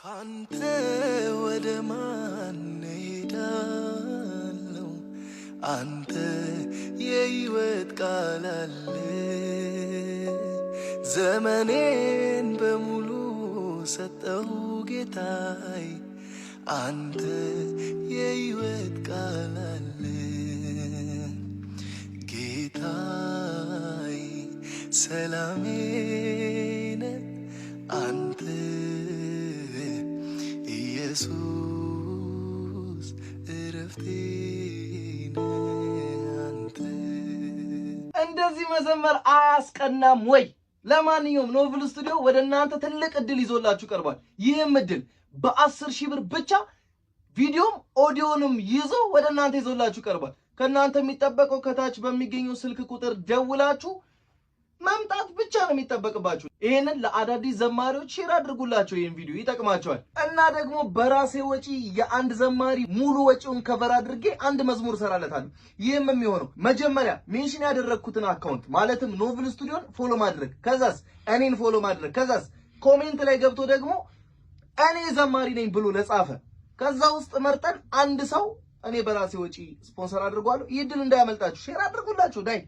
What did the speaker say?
አንተ ወደ ማን ሄዳለሁ? አንተ የሕይወት ቃል አለ። ዘመኔን በሙሉ ሰጠሁ ጌታዬ፣ አንተ የሕይወት ቃል አለ። ጌታዬ ሰላሜ ነህ አንተ ኢየሱስ እረፍቴ ነህ አንተ። እንደዚህ መዘመር አያስቀናም ወይ? ለማንኛውም ኖቭል ስቱዲዮ ወደ እናንተ ትልቅ እድል ይዞላችሁ ቀርቧል። ይህም እድል በ10,000 ብር ብቻ ቪዲዮም ኦዲዮንም ይዞ ወደ እናንተ ይዞላችሁ ቀርቧል። ከእናንተ የሚጠበቀው ከታች በሚገኘው ስልክ ቁጥር ደውላችሁ መምጣት ብቻ ነው የሚጠበቅባችሁ። ይሄንን ለአዳዲስ ዘማሪዎች ሼር አድርጉላቸው፣ ይሄን ቪዲዮ ይጠቅማቸዋል። እና ደግሞ በራሴ ወጪ የአንድ ዘማሪ ሙሉ ወጪውን ከቨር አድርጌ አንድ መዝሙር ሰራለታለሁ። ይህም የሚሆነው መጀመሪያ ሜንሽን ያደረግኩትን አካውንት ማለትም ኖቭል ስቱዲዮን ፎሎ ማድረግ፣ ከዛስ እኔን ፎሎ ማድረግ፣ ከዛስ ኮሜንት ላይ ገብቶ ደግሞ እኔ ዘማሪ ነኝ ብሎ ለጻፈ ከዛ ውስጥ መርጠን አንድ ሰው እኔ በራሴ ወጪ ስፖንሰር አድርጓለሁ። ይህ ድል እንዳያመልጣችሁ ሼር አድርጉላችሁ ዳይ